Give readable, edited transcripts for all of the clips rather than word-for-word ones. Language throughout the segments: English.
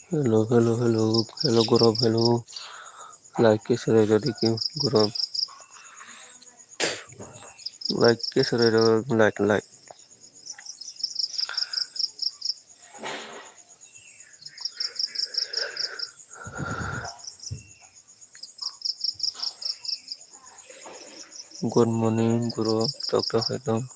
Hello, Gaurav, hello. कैसे रह रहा देखिए Gaurav, कैसे रह रहा like. Good morning, Gaurav, Dr. Khatam.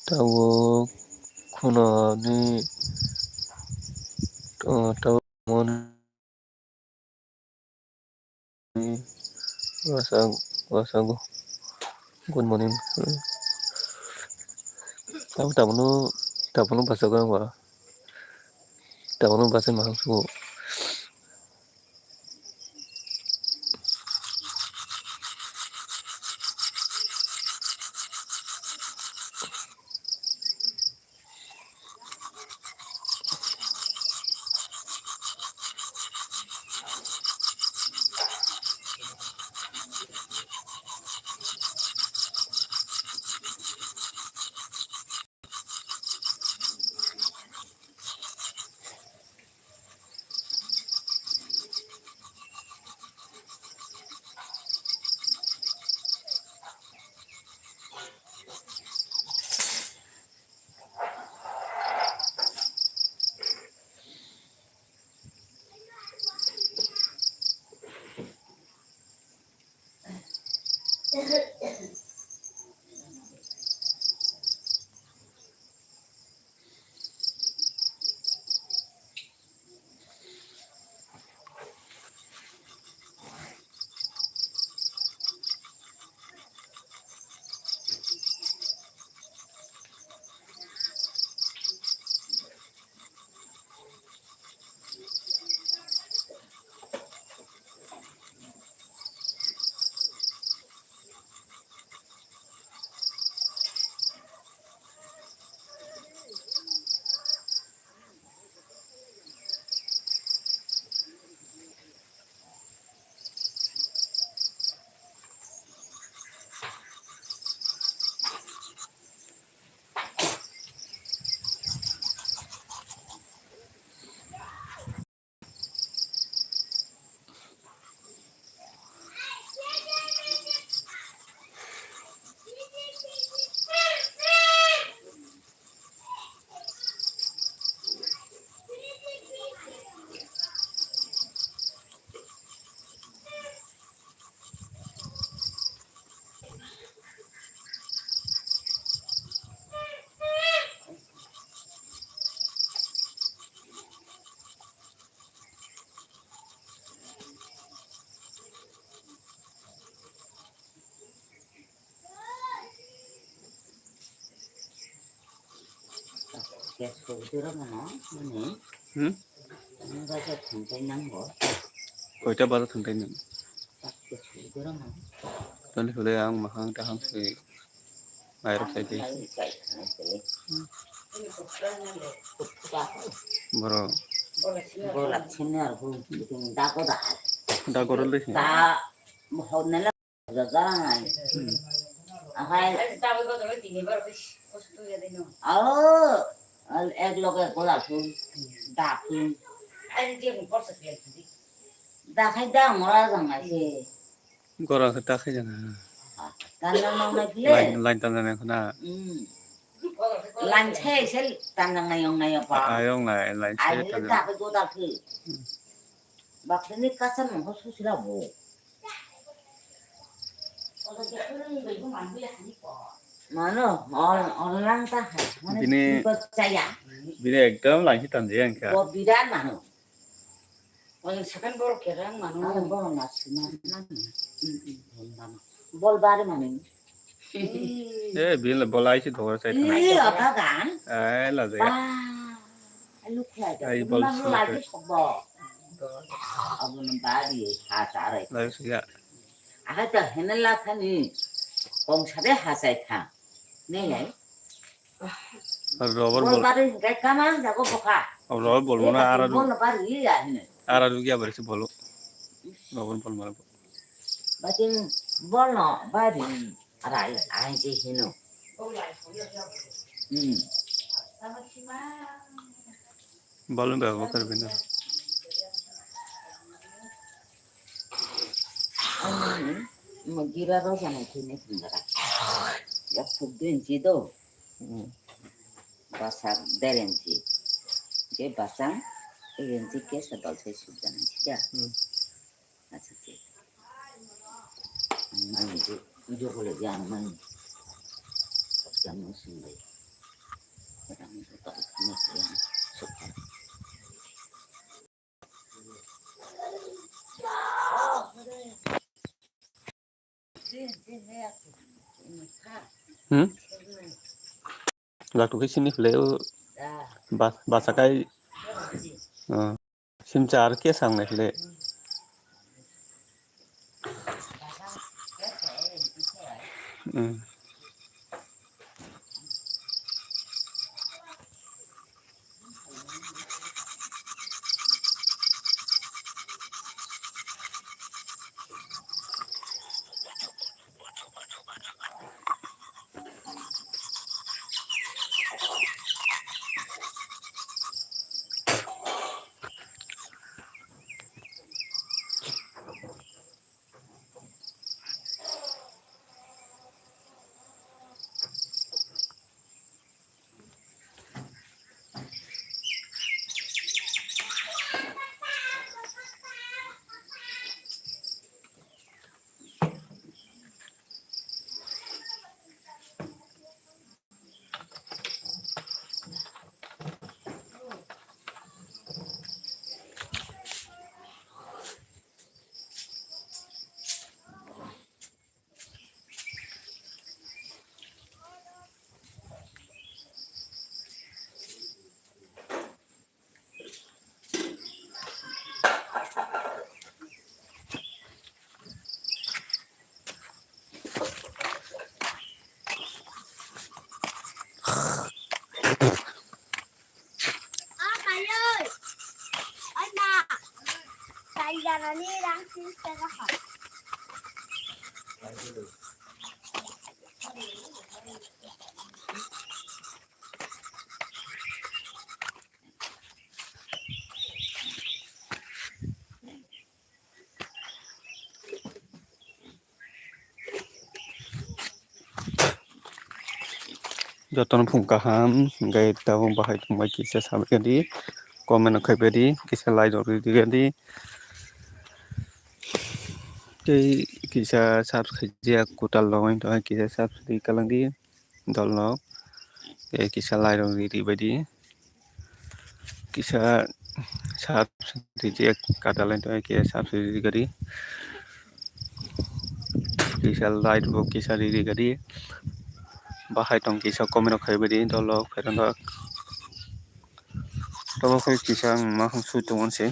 Tahu kuna ni tahu mon ni wasa good morning. Tahu bahasa orang apa? Tahu bahasa Malaysia. Koita baru tentang ini. Dan sudah yang mahang tahang si air saja. Baru. Bolak sini aku bikin dako dah. Dako dulu sih. Dah mau nela jalan. Akai. Tapi kau tu tinggi baru bis. Oh, ek logo bolak tu dah tu. Ada dia pun proses dia tu. Dah kai dah mula jangan sih. Korang dah kai jangan. Tanang nang naik. Lain tanang yang kena. Lain sel tanang yang apa? Ayong lain sel tanang. Dah kai dah tu. Bakal ni kasar mah khusus lah bu. Kalau dia tu ni baju mandi lah ni kok. Mana orang tak mana Bini- percaya. Bini ekdom langsi tanjakan ka. Bidan mana? Orang sekarang baru kerang Mana mana? bawa nasi mana? Bol bare mana? Bini bolai sih thor saya tanah. Iya kan? Lah saya. Wah, lu kayak Ai, ada. bol Mana semua lagi coba? Abu nembari hasare. Lah saya. Ada hendak kan ni. Kong sade hasai kan? Nih ya. Robot Bol bol. bare kayak kamar jago buka. Robot bol mana arah Bol bare iya ini. Arah dulu ya berisi bolu. Robot bol mana? Batin bol no bare arai aje hino. Bol berapa kali bini? Magira rosa na kini sendara. Ya pudin jido. Basar derenci. Ke basang derenci ke sedal se sudah nanti ya. Macam tu. Mana itu boleh jangan mana. Jangan sendiri. Kadang itu tak kena yang suka. Là tụi cái xin leo bà sa cái sim char kia sang này lệ Jangan ni langsung terasa. Joton phung kaham gai tawong bahai tumai kisah sahabat gadi komen akai bedi kisah lai dor di gadi cái kisah sab khajia kutal loin to kisah sab di kalang di dol no cái kisah lai dor di bedi kisah sab di je katalan to kisah sab di gadi kisah lai dor kisah di gadi bahai tong kisah komen akai bedi dol lo feron do to ko kisah ma hang su tongon se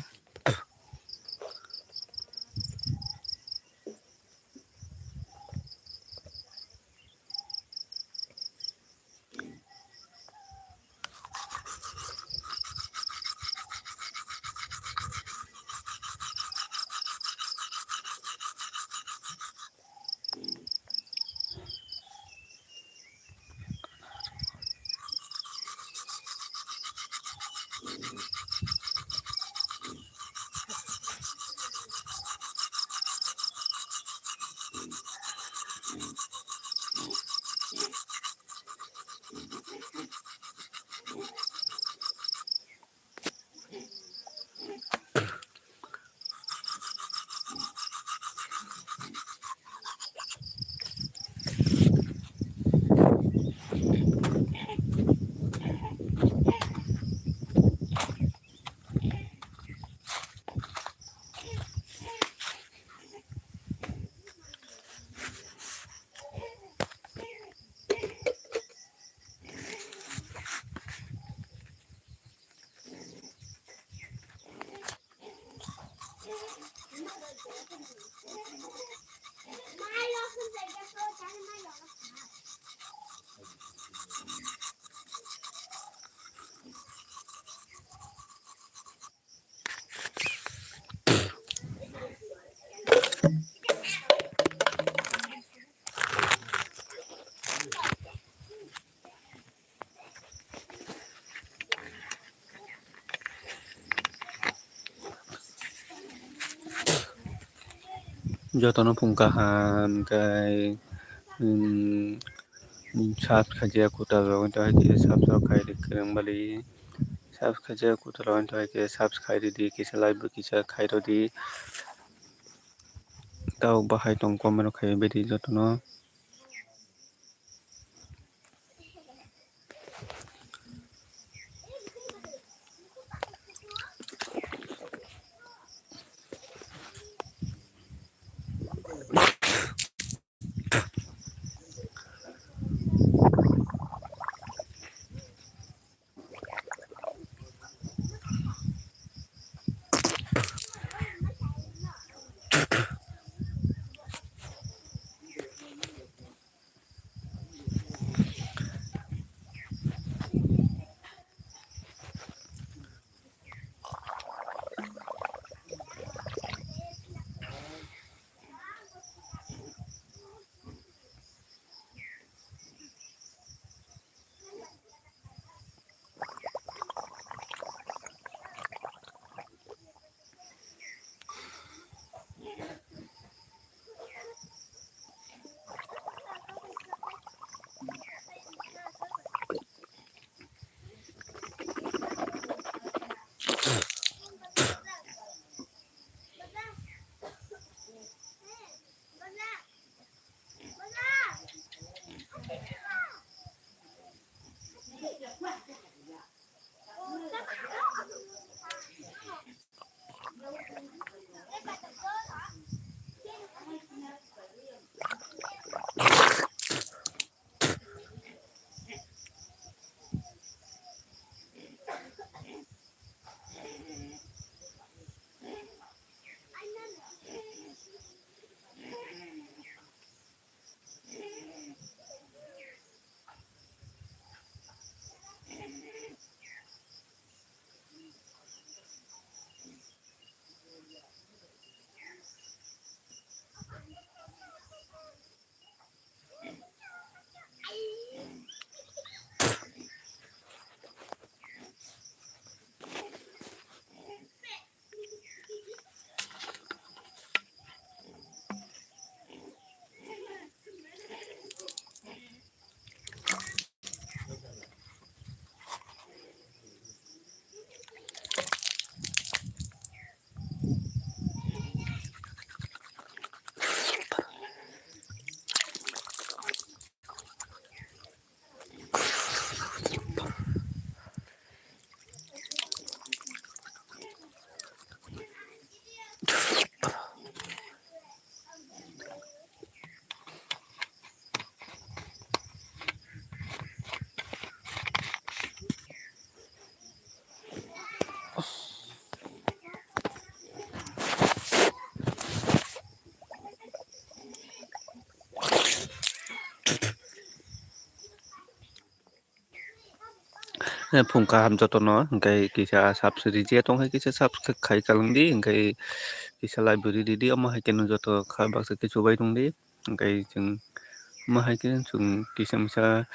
Mai lo không dậy cho tôi cái mai lo. Jotono pungkahan kay sab khajia kutal lo to ki sab so khai dik kerang bali sab khajia kutal lo to ki sab khai di ki salai bu ki sa khai ro di tau bahai tong kom ro khai be di jotono pungkahan jotono kay kisa sab sri je tong hai kisa sab khai kalang di kay kisa library di ama hai ken joto kha bak sa ki chubai tong di kay chung ma hai ken chung kisa misa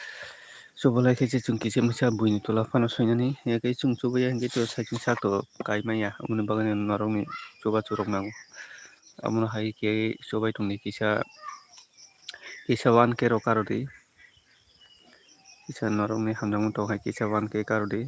chubalai kay chung kisa misa buini tola phano soinani ya kay chung chubai yang kay to sai chung sak to kai maya amune bagan narong ni chuba churok nang amuna hai kay chubai tong ni kisa kisa wan ke ro karodi kisa narong ni hamjang to hai kisa wan ke karodi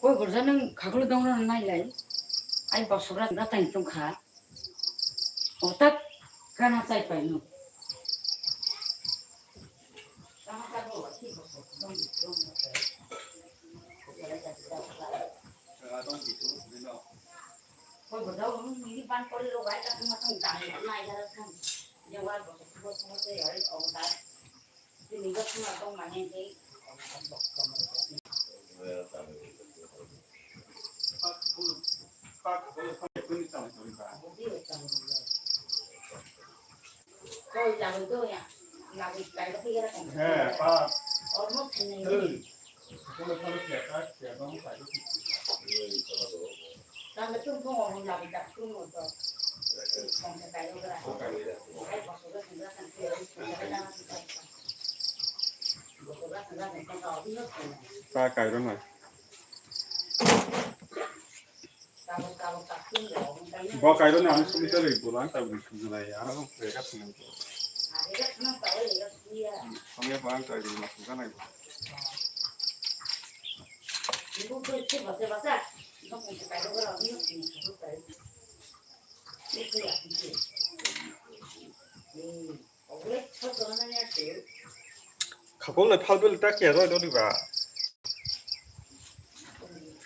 Ôi của dân nâng khắc lưu đông nó này lấy anh bảo số ra đã thành trong khá ở tất cả nó chạy phải nữa ôi của đâu mình ban có lâu vậy ta không thằng tàng nó này ra không nhưng mà bảo số không có ở ở đây thì mình có không là không mà nghe thấy tôi làm tôi à làm việc cái đó kia đó còn ở mức này làm cái chung không làm việc đặc chung một rồi còn cái đó là cái bảo số thành ra thành kia cái đó Pha cày đó này. Bao cày đó nào nó không chơi được lắm tại vì cái này nó không về các thứ này. Không biết bao cày gì mà cái này. 그걸로 팔불 닦게 해도 우리가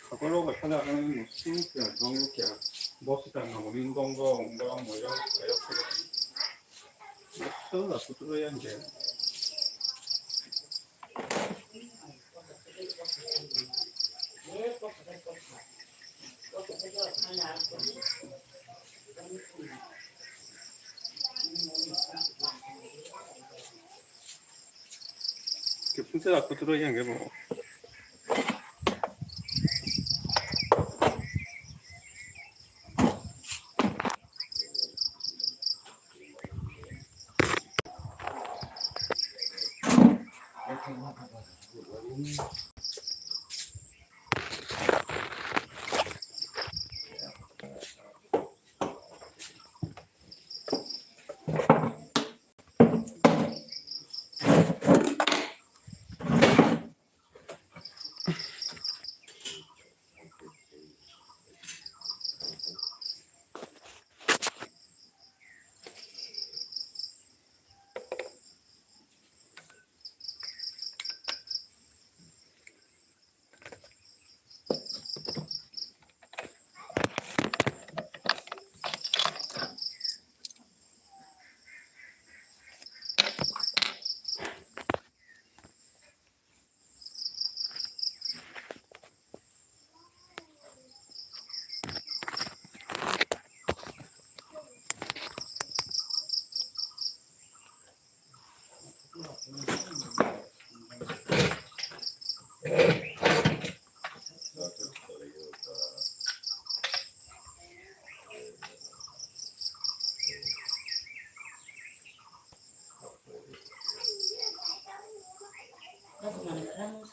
그걸로 하나는 스니커 정육이야 멋있다는 거 운동거 운동 뭐 이런 거 이렇게 다 부드러워야 돼. 진짜 부드러워야 게 뭐.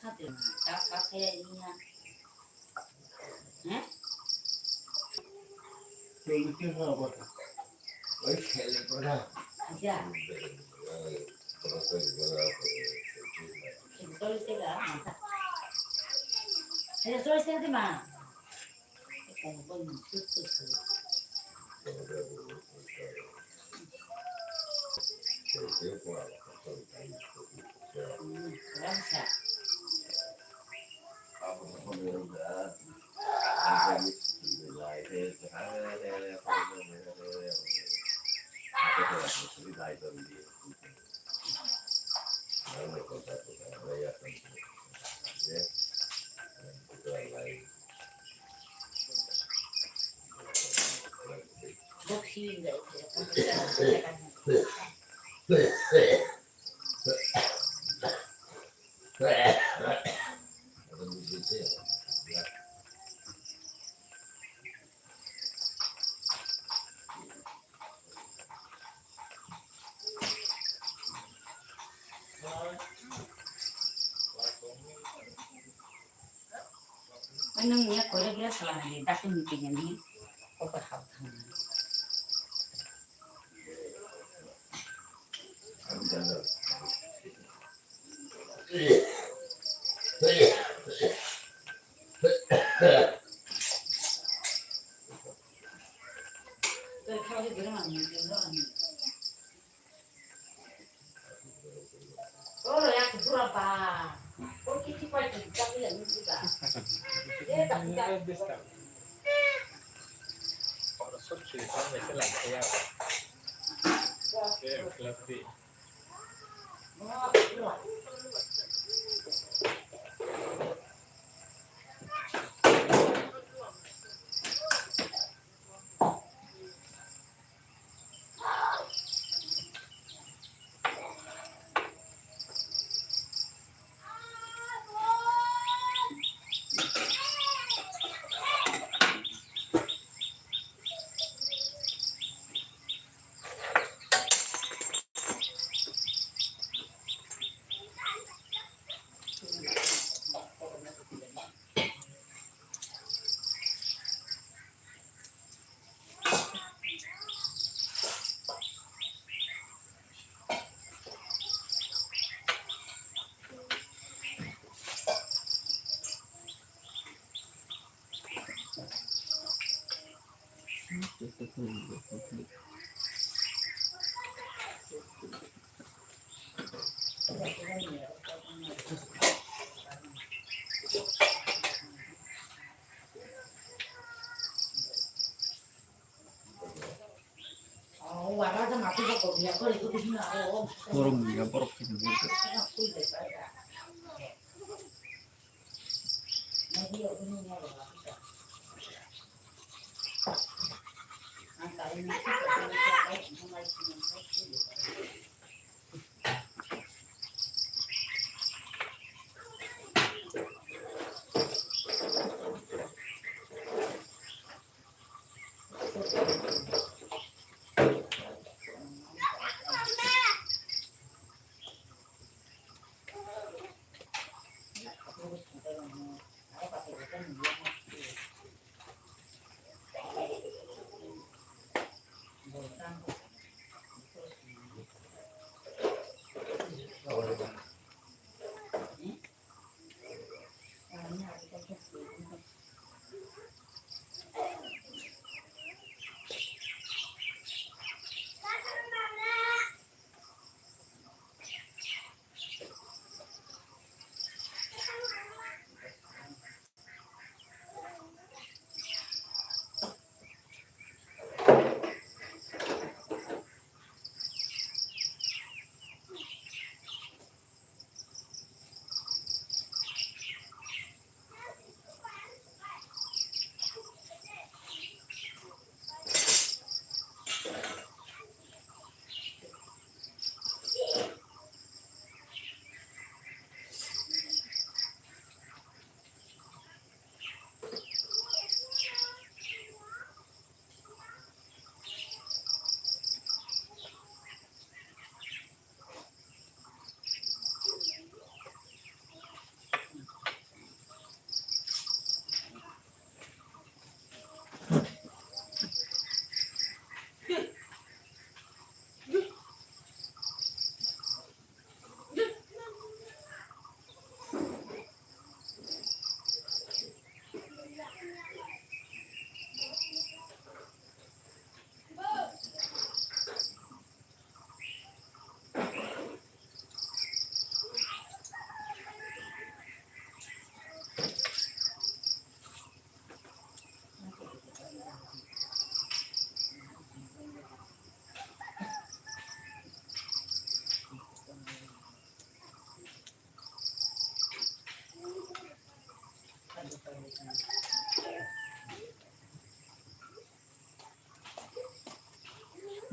사들 다 가세야 이냐 응? 자 쏠 때가 많다 그래 쏠 때도 많아 공부는 쑥쑥 그렇지 녹시인데 Nung niya ko rin sa lahat dati meeting ni overhaul Oh, ya kedua apa? Oh, kita pakai tapi yang ini juga. Dia tak tidak. Oh, warna sama aku kok dia kok itu di sini. Oh, Borong ya, borok gitu.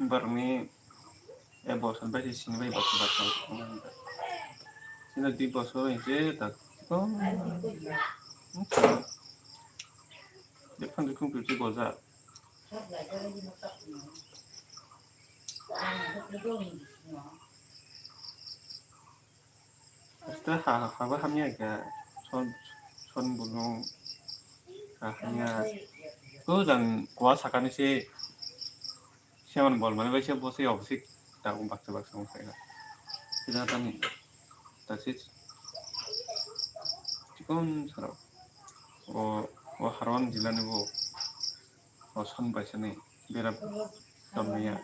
Barangnya bosor baca sini baca baca. Sini di bosor aja tak. Oh, depan dukung cuci boza. Setelah hawa hamnya agak son bulung hamnya. Oh dan kuasa kan sih siapa bol mana baca bosnya opsik tak umpak sebab sama saya. Tidak tahu tapi 지금 사람 하루한 질라는 거 son 바이스네 베라 domnya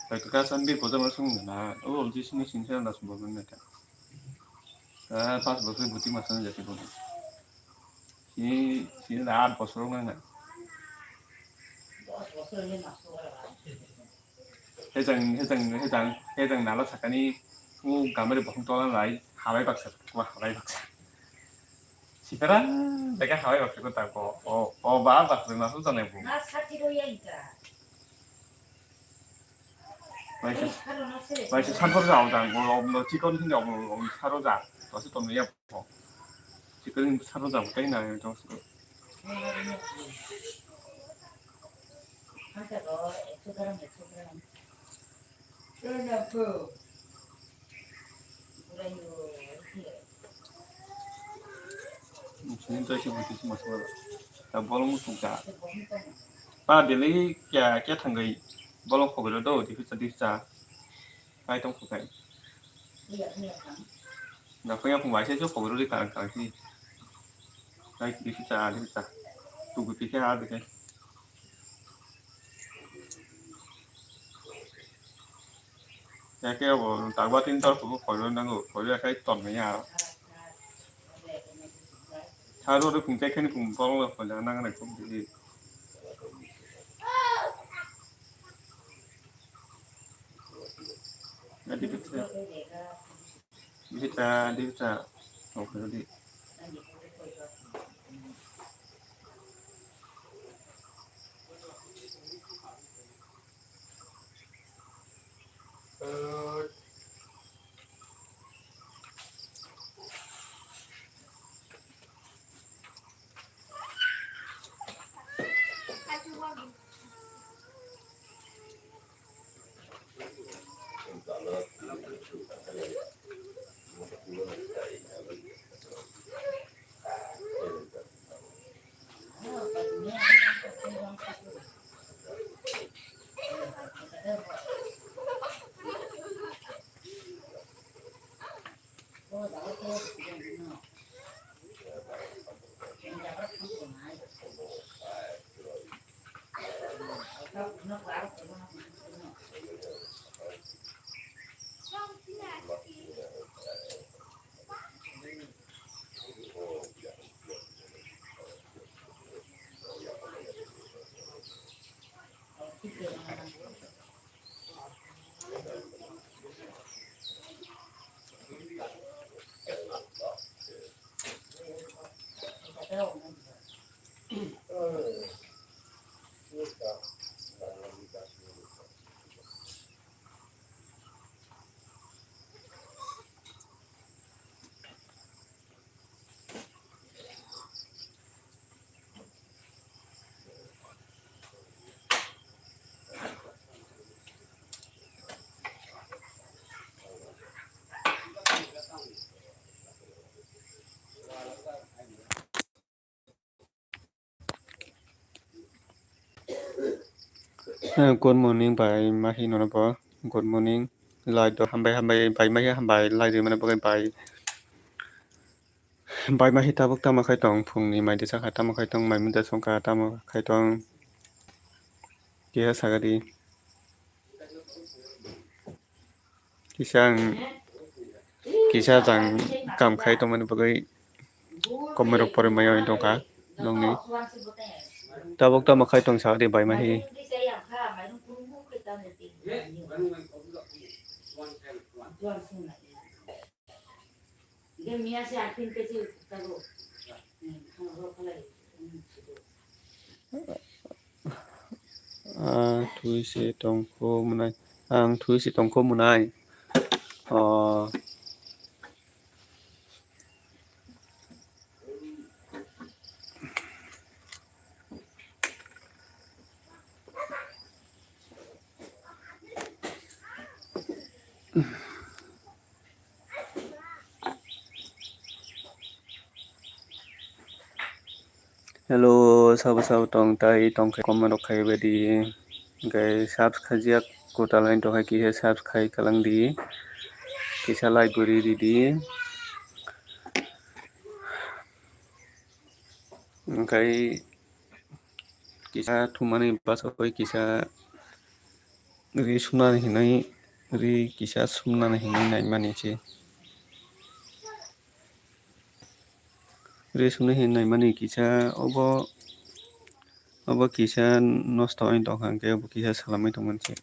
baik kekasan bir boza masuk na di sini sinsen langsung bangun mereka pas bosnya buti masanya jadi bodoh sini ada bosor nggak 해장 나라 작가니 가면에 보통 떠난 라이 하와이 박사 하와이 박사 집에라 내가 하와이 박사 그렇다고 마음 박사 나 손전에 보고 나 사티로야 있다. 마이스 산소자 오장 뭐 지금 생겨 사로자 어서 또 내야 뭐 지금 사로자 못 되나요 저 한테도 엑소그램. 그러냐 그 진짜 지금 무슨 말이야 나 bolong suka ba dili kya thang gai bolong khogro do di sa ai tong khukai na phya phung wai se jo khogro di kan si ai di sa tu gu pi kya de ke ya ke bo ta ba tin tor pu khogro nang go khogro kai ton me ya 하루를 공작하는 공부를 하려 나가는 공부지. Jadi bisa. Oh, jadi. Good morning by Mahi Nonabo. Good morning. Lai do hambai by Mahi hambai lai di mana bagai by Mahi tabuk tama kai tong phung ni mai de sa tama kai tong mai mun da song ka tama kai tong kia sagadi kisah jang kam khai tong mana bagai komerok pore mai oi tong ka long ni tabuk tama kai tong sagadi by Mahi Dia mia se akin kecil tahu. Tuisi tongko munai. Ang tuisi tongko munai. Hello, sabu tong tai tong kai komen kai bedi. Gai subscribe kota lain tong kai kisa subscribe kalang di. Kisa library di. Gai kisa thumani pasoi kisa ri sumna hinai ri kisa sumna hinai nai manichi. Ri sumna hinai mani kisa obo kisa nosto ain tong hangke obo kisa salamai tong manchi.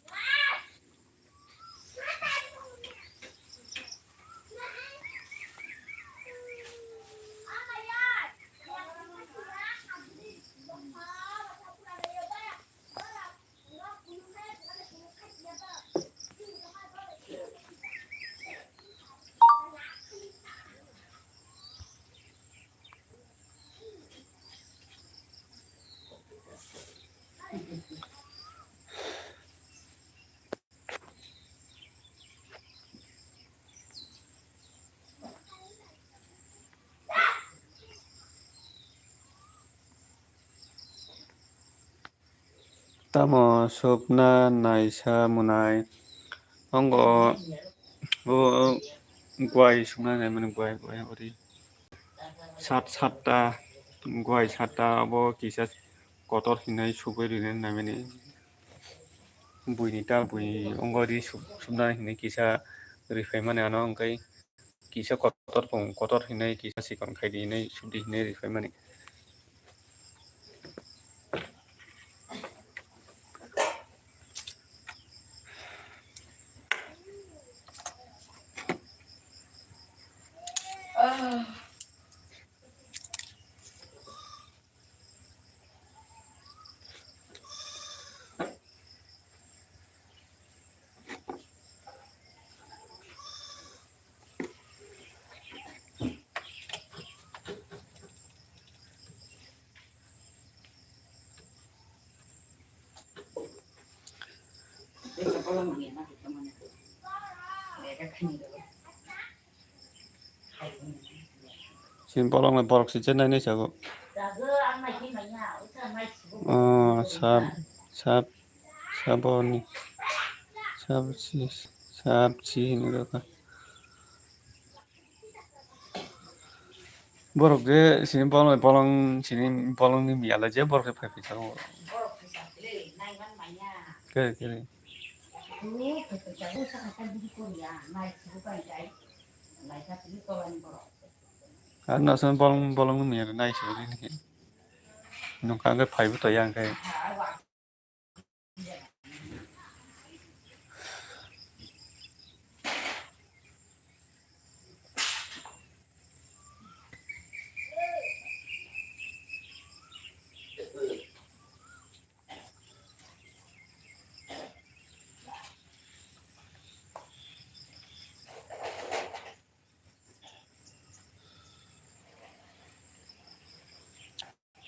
Tamo sopna naisa munai. Ongo guai sumna nai mani guai ori. Satta guai satta obo kisa kotor hinai subai rinai nai mani. Bui ongo ri sumna hinai kisa rifai mani ano angkai kisa kotor hinai kisa sikon kai di hinai sudi hinai rifai mani. Sin polong le borok si chen nai nei sago. Saboni. Sabci ini ka. Borok je sini polong ni miala je borok pai pai sago. Kere. Ano san polong ni miala nai sago ni. Nung kang cái pai bu to yang kai.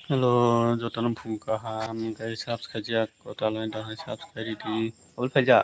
Hello, jotanam phungka ha mi kai subscribe ja kota lain da subscribe di. Ol phai ja.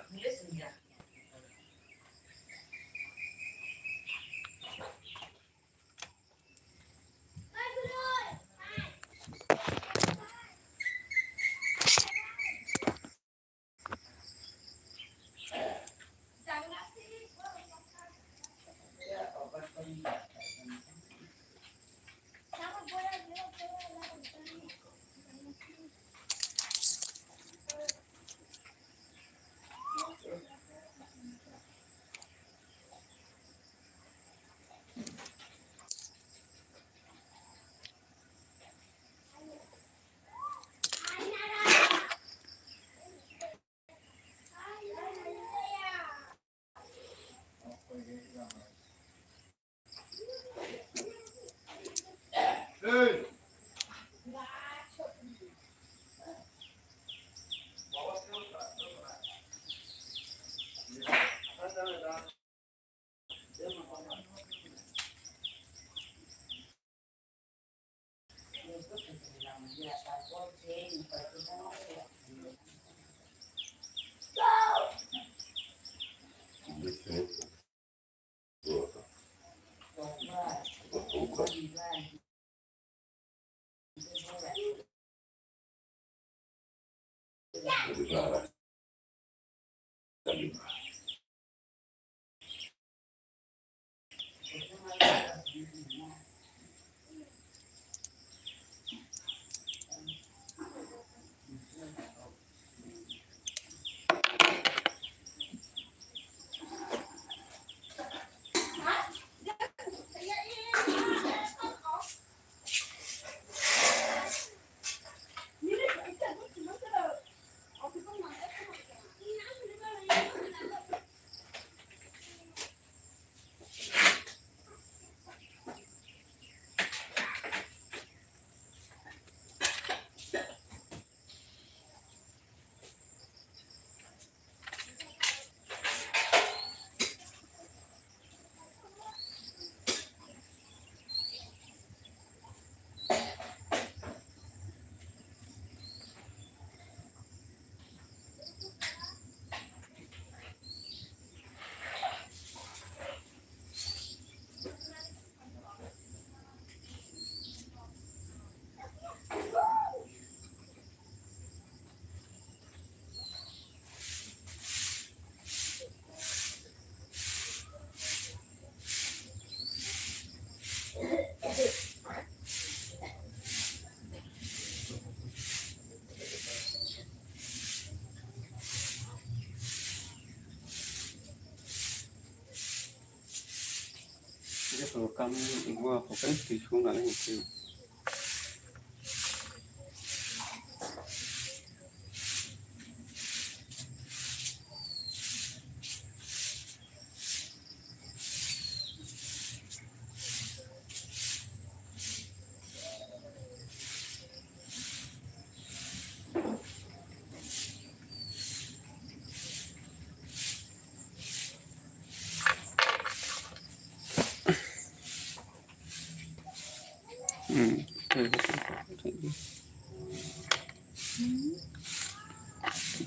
Kalau kamu gua apa kan disunat itu.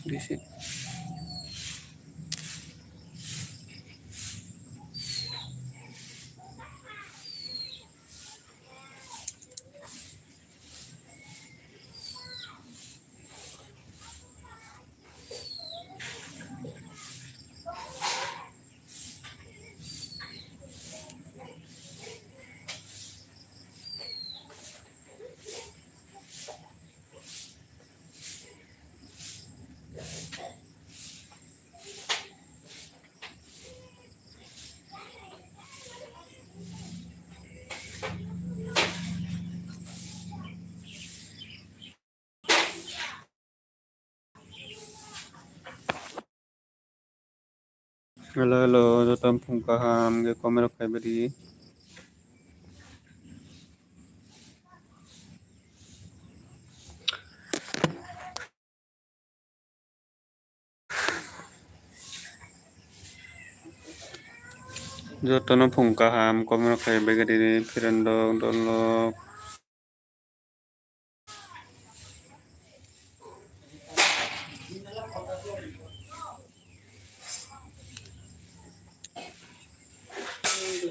Di sini. Halo, datang pungkaham ke kamera kayak beri. Jotono pungkaham kamera kayak beri firendong dolok.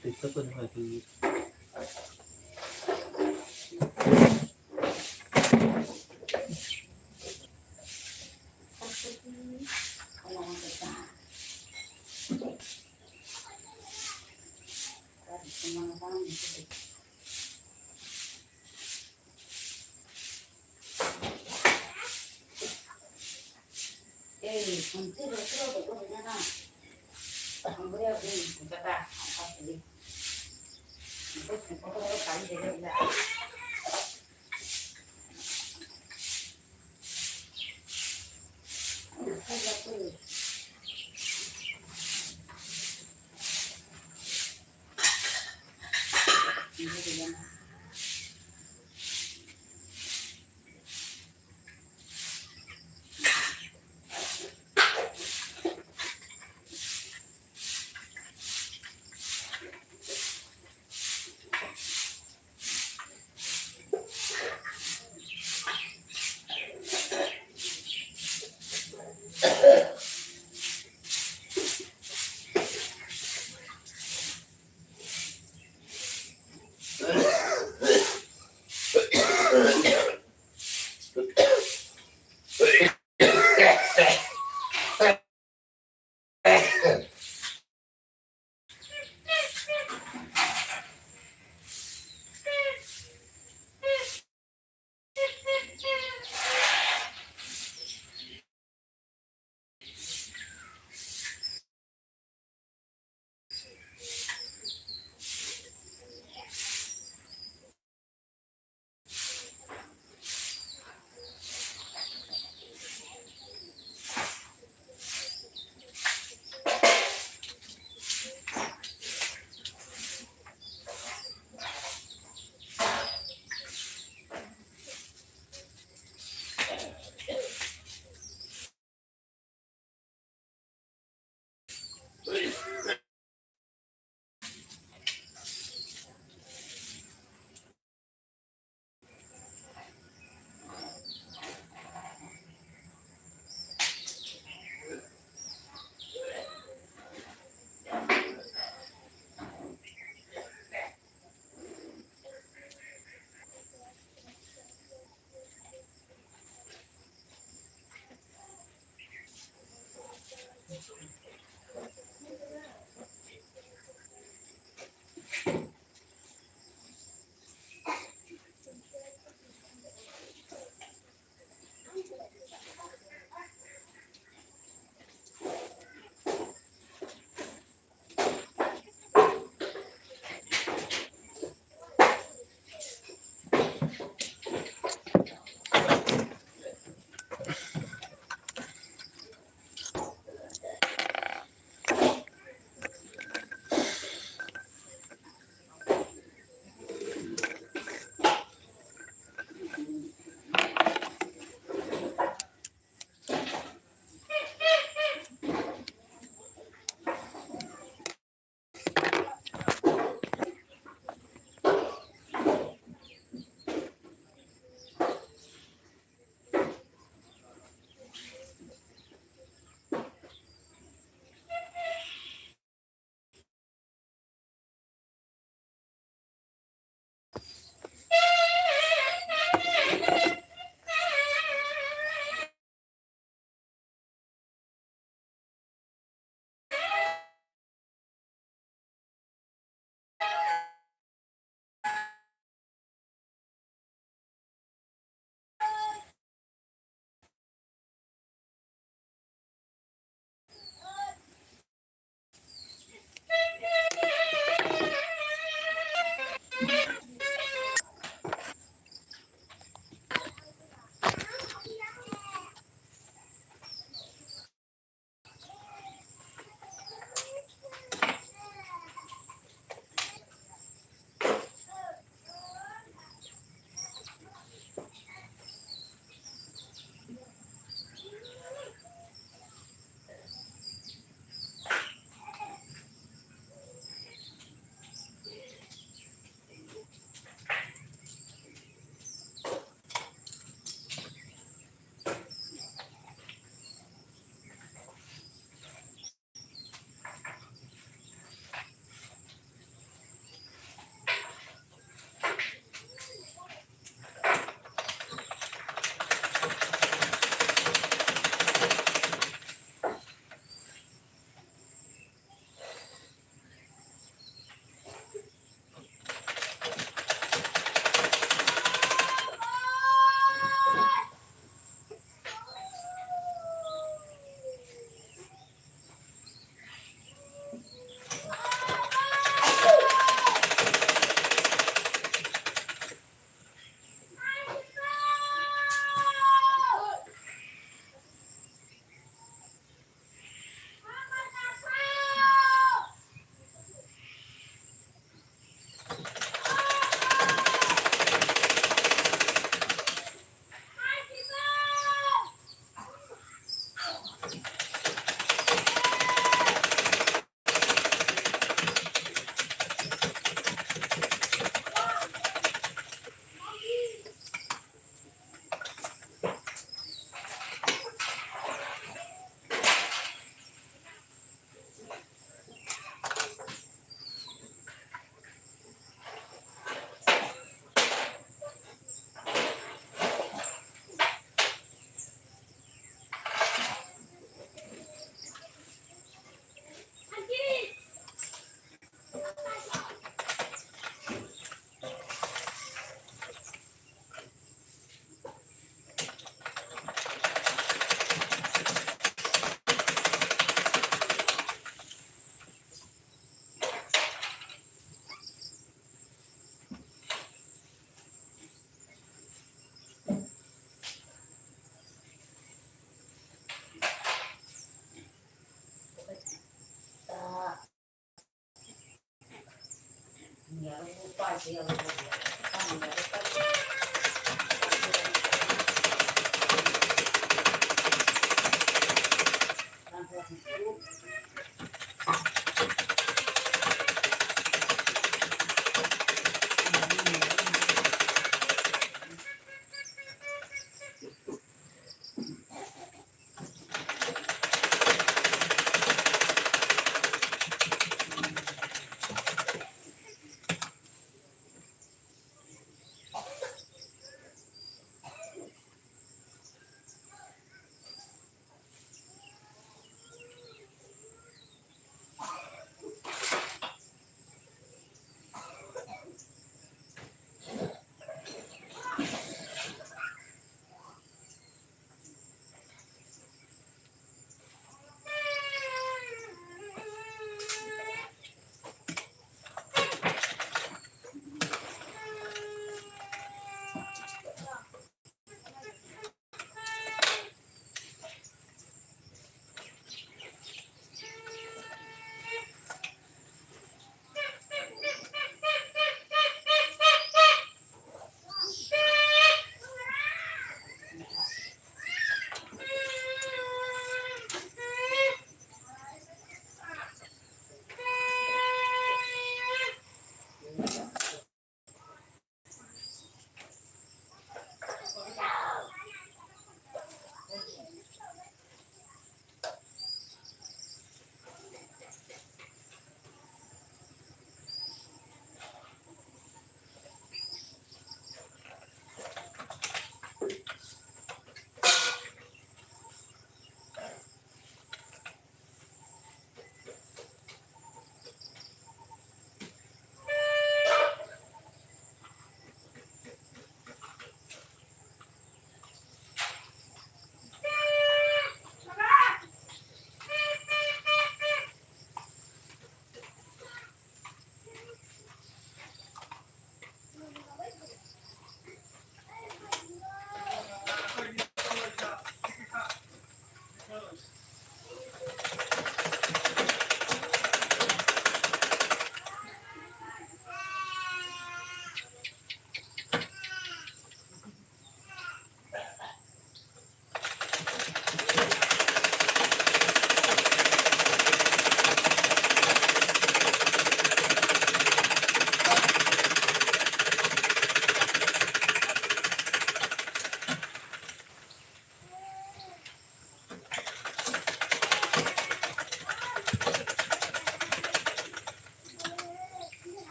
Itu pun lagi.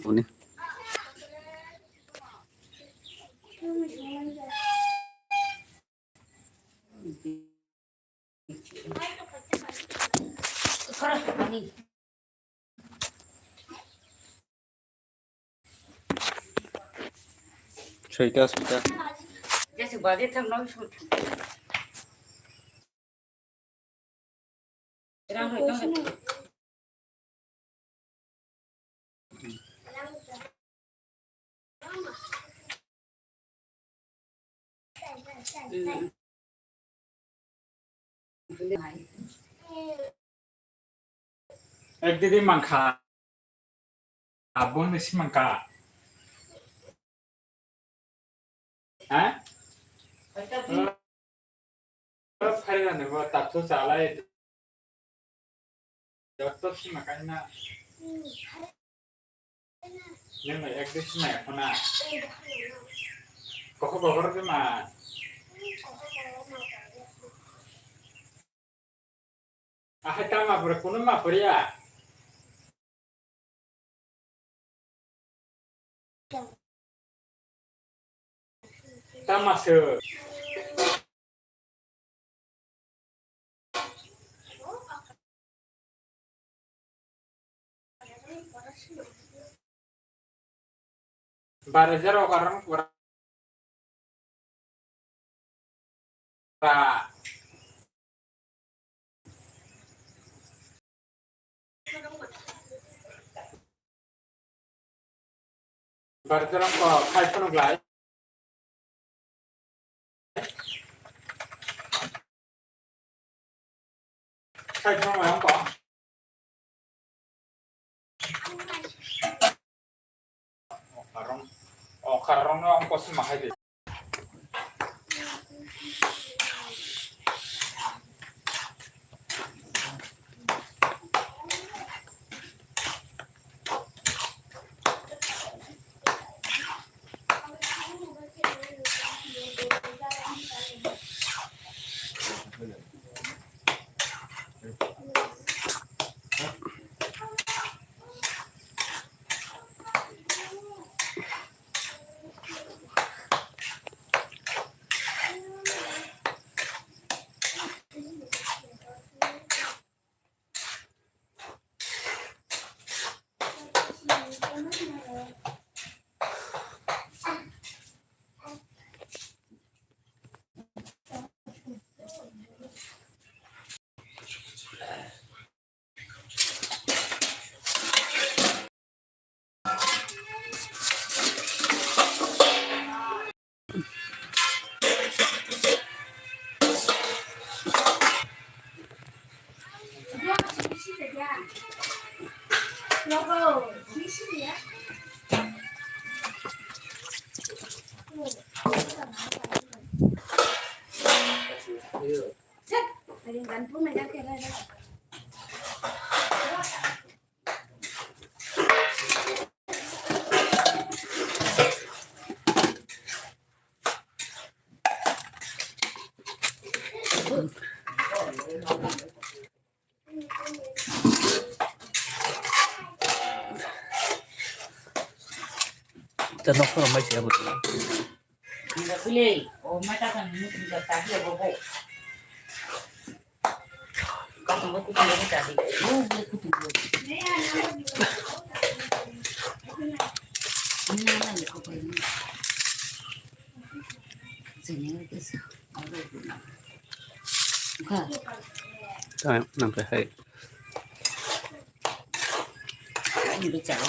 Ini cerita cerita. Just about it, I'm not sure. Didi mangka, abon nasi mangka. Hah? Hari nih buat tak susah lah itu. Jatuh sih makanya. Ini mah eksis mah kena. Kok baper sih mah. Ah kita mah berkunum mah pria. Kita masuk. Barajar orang pura. Barajar kok kayak penuh lagi. Kayak penuh yang kok. Karong ang kos mahal deh. Logo, 미실이야? Paling gantung mereka kira. Cho nó không mấy xe một Nggak pilih. Oh, mata kan ini tinggal tadi ya, Bobo. Kau tunggu kucing ini tadi. Oh, boleh kucing dulu. Ini mana ya kau ini? Sini lagi sih. Bukan. nằm phải hay Ini bicara.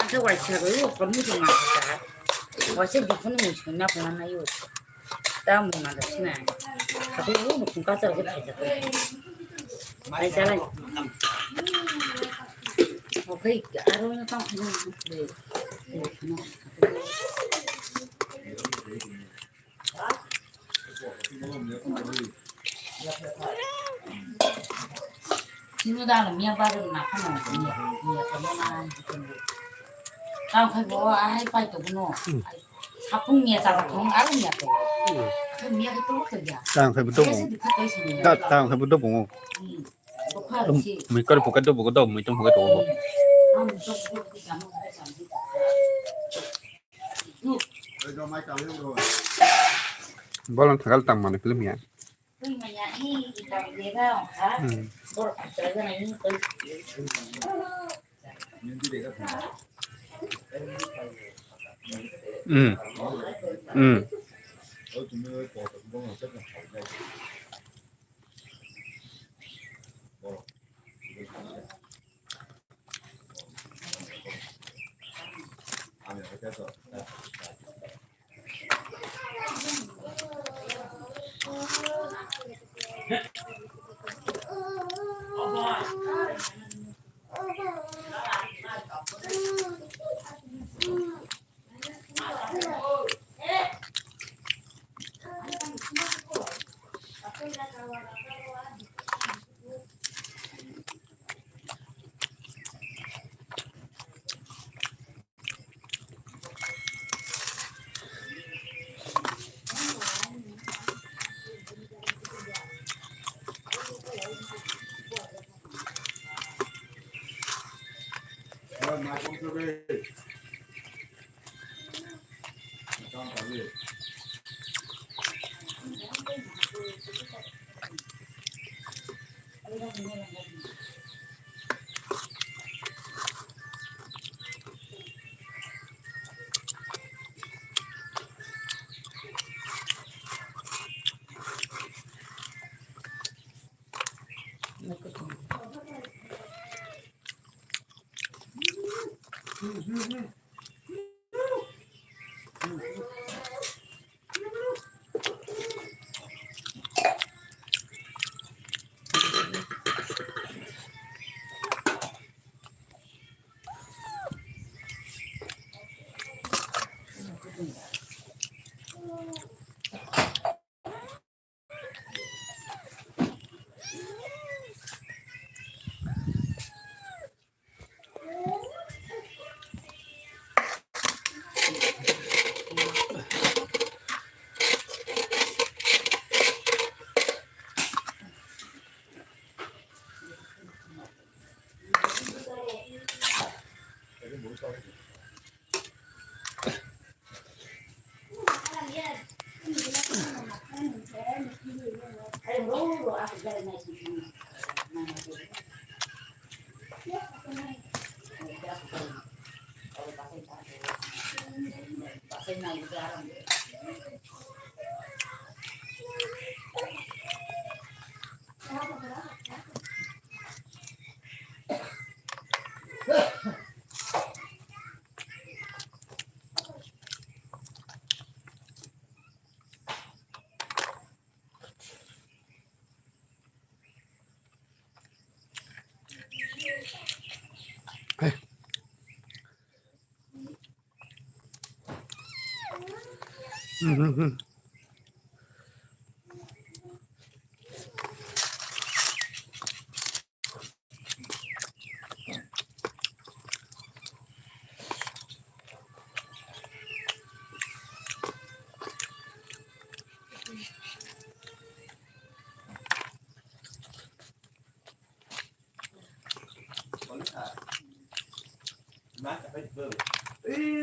Ada wajah dulu, kamu cuma bicara. Wajah di pun muncul, nak mana yuk? Tahu mana sih? Tapi lu bukan kata aja aja. Ayo jalan. Oke, arahnya kamu ini. Sino dah lemia baru nak kan? Mia kamu nak gitu. Tahu kan bawa ayah pai tu kuno. Sapung mia tak kong aru mia tu. Kan mia itu kerja. tang phải bút Biasa dekat dari sini. tang phải bút bông Bukan sih. mình có được cái đồ cái đồ mình trong cái đồ Kamu tu bukan kamu ada sambil. bao lần thằng tang mà nó cứ miệng Tuy mà nhà ini kita beda kan. Bor acara ini tu.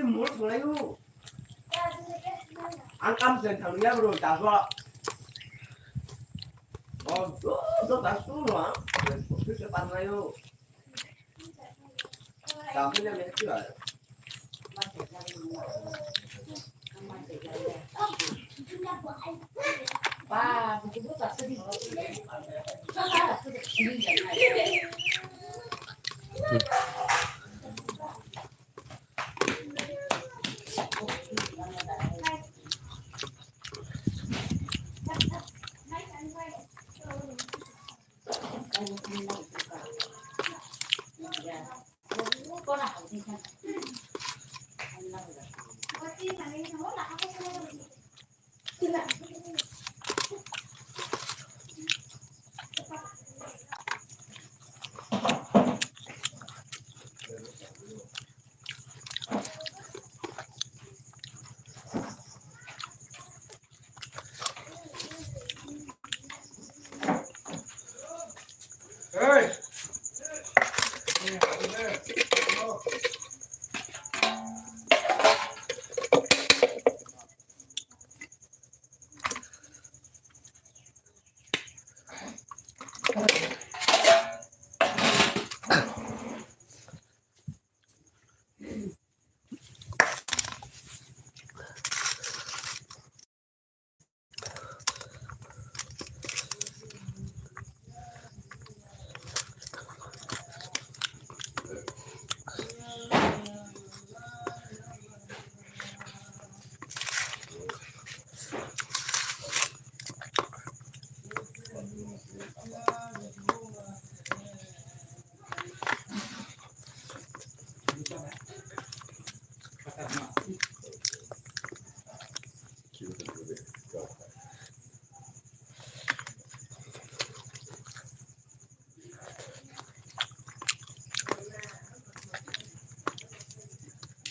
Muốn lấy luôn. Ăn cơm rồi thằng nhá rồi trả vợ. Tôi đã xuống rồi. Tôi sẽ ăn ngay luôn. Chào cái này chưa? Ba, cái bút là đi. Con nào thì không. Ơi.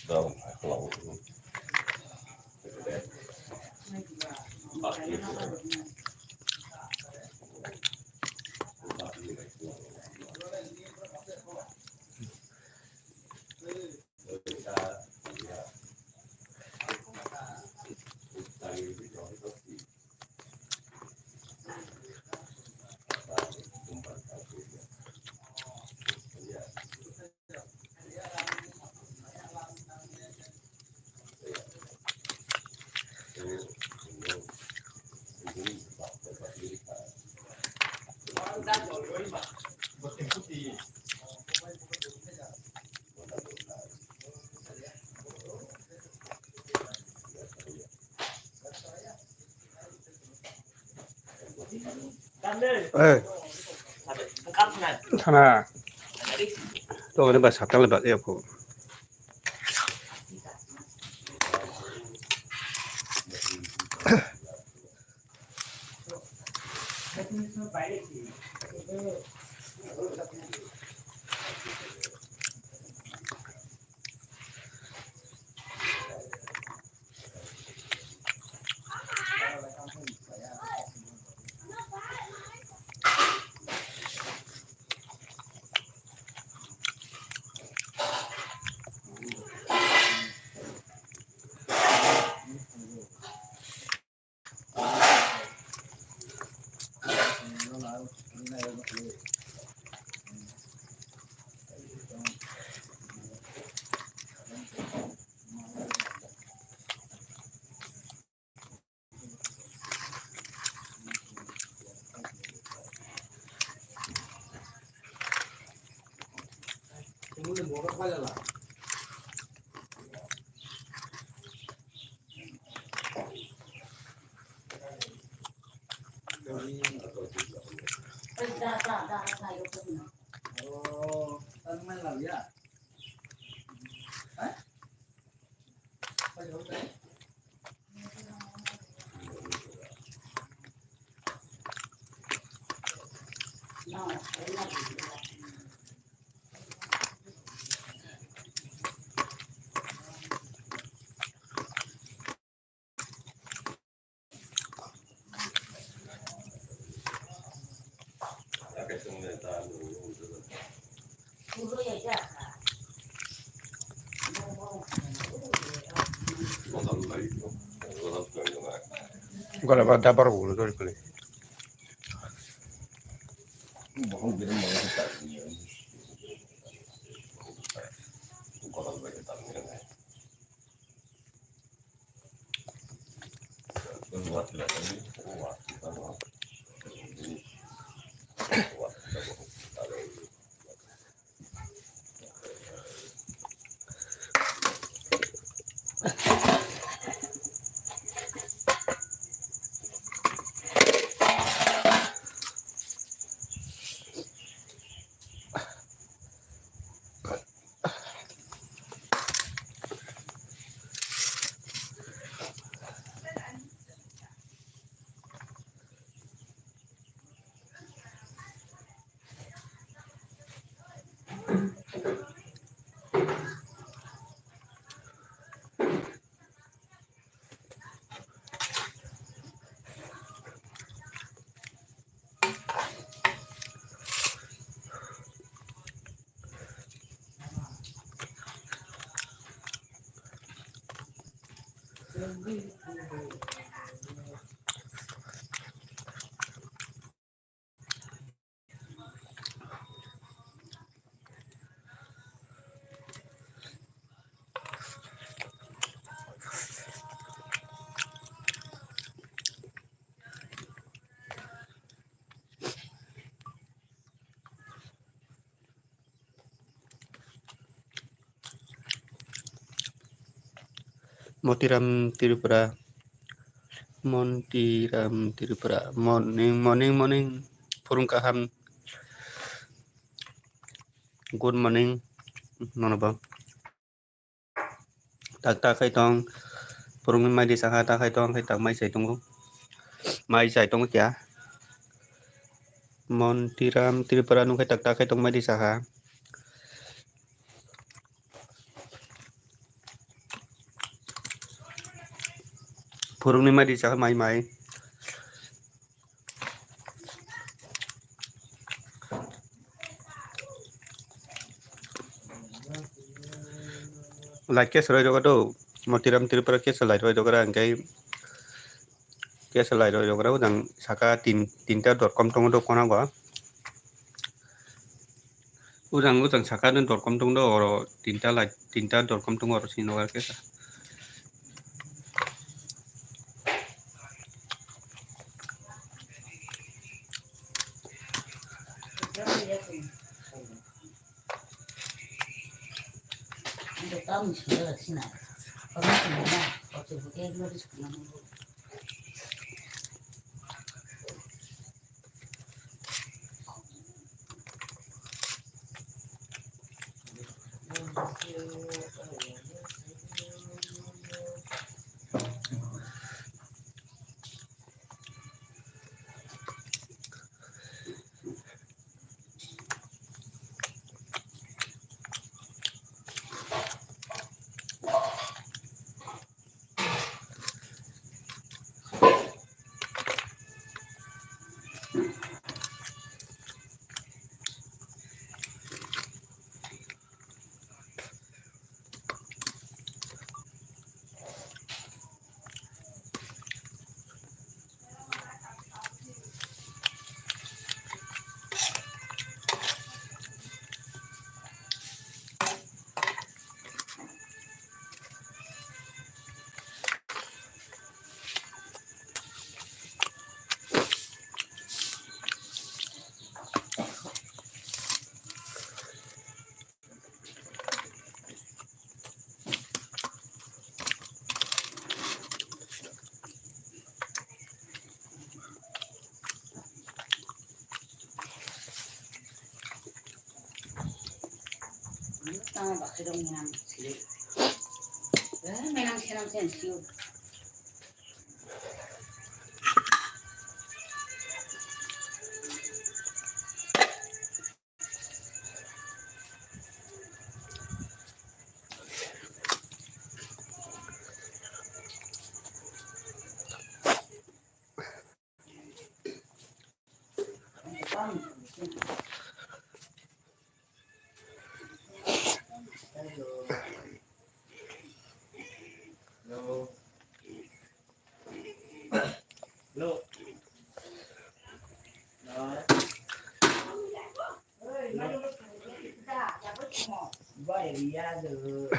Đâu phải lẩu Sana. Tuh ini bahasa sakal lebat ya bu. Gua dapat dapur dulu tuh kali. Bohong bilang mau kita ini. Kalau bagi tangan. Buat lagi, buat kita buat. Montiram Tirupura. Montiram Tirupura. Morning. Purung kaham. Good morning. Nono bang. Tak kai tong. Purung mai di sangha tak kai tong kai tak mai sai tong. Mai sai tong kya. Montiram Tirupura nung kai tak kai tong mai di sangha. Purung ni mai di sangha mai. Like ke serai joga do. Montiram Tirupura ke selai roi joga angkai. Ke selai roi joga udang saka tinta.com tong do kona gua. Udang saka .com tong do oro tinta.com tong oro sino ke sa. Kamu sudah sini. Kamu sudah. Oke, bukan dulu di sekolah. Tama ba kaya dong minang siyo? Minang siyo. Vậy thì ra được.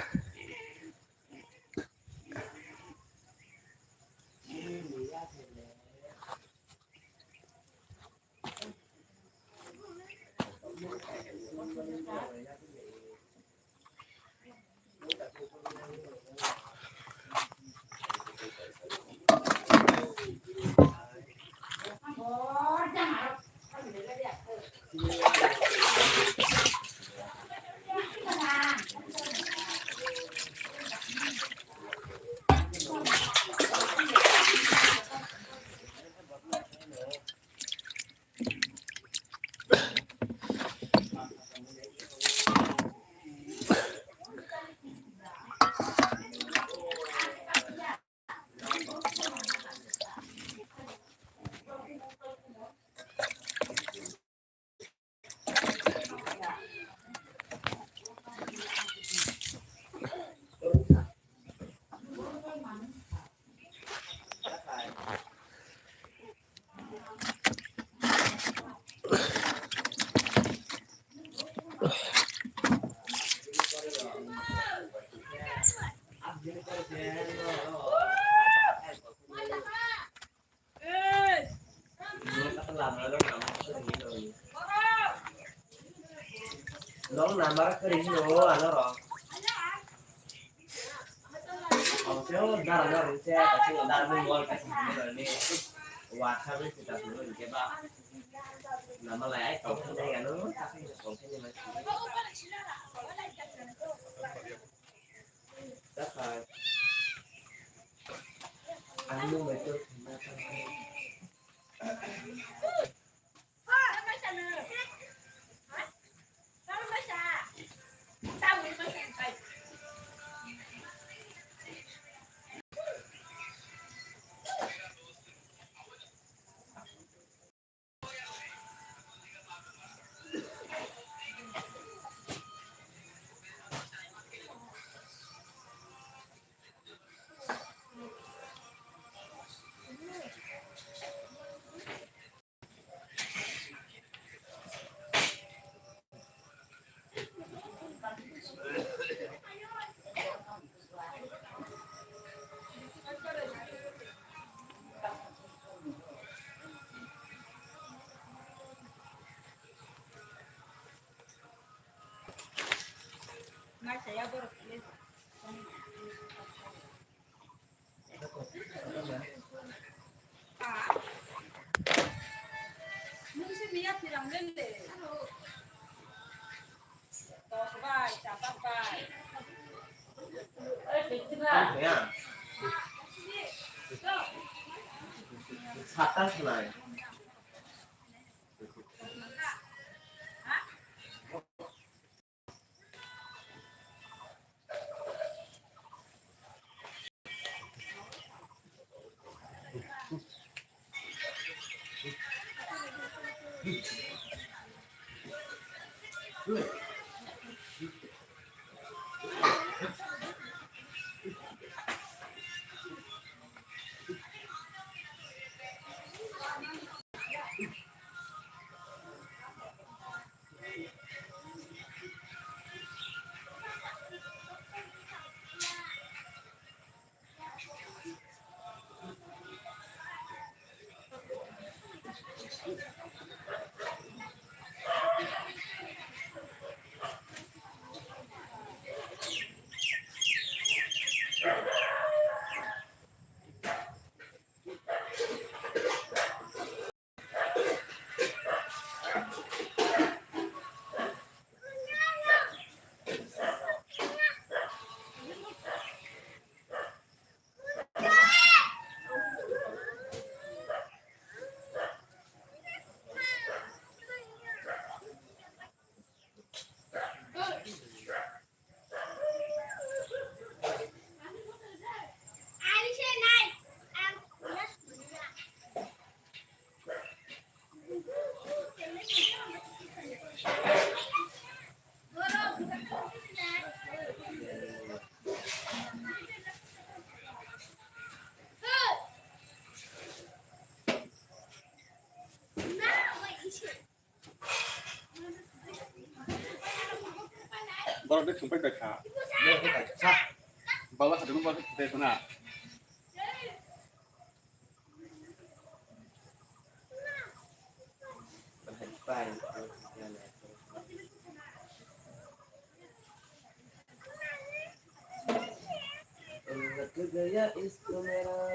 Nó làm ba cái gì nữa à nó rồi. Nếu ra là nó sẽ tại sao ra bên ngoài cái gì rồi nè. Và sao biết kita dulu di keba. Nama lại cậu cái này nó cậu cái này rất là anh luôn vậy chứ. Saya berkelis. Mungkin niat tidak lele. Tahu apa? Thế à? Satan này. Baru dia sampai dekat. Bawa satu bawa satu sana. Gaya istimewa.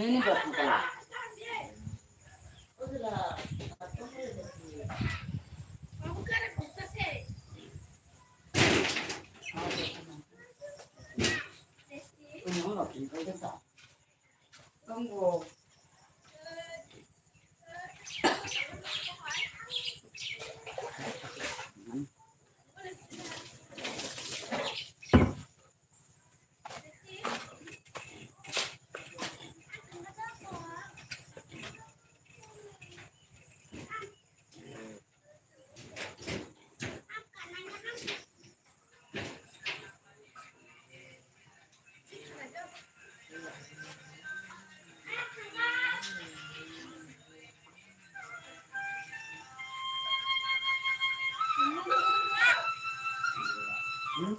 Ini berapa? Hmm?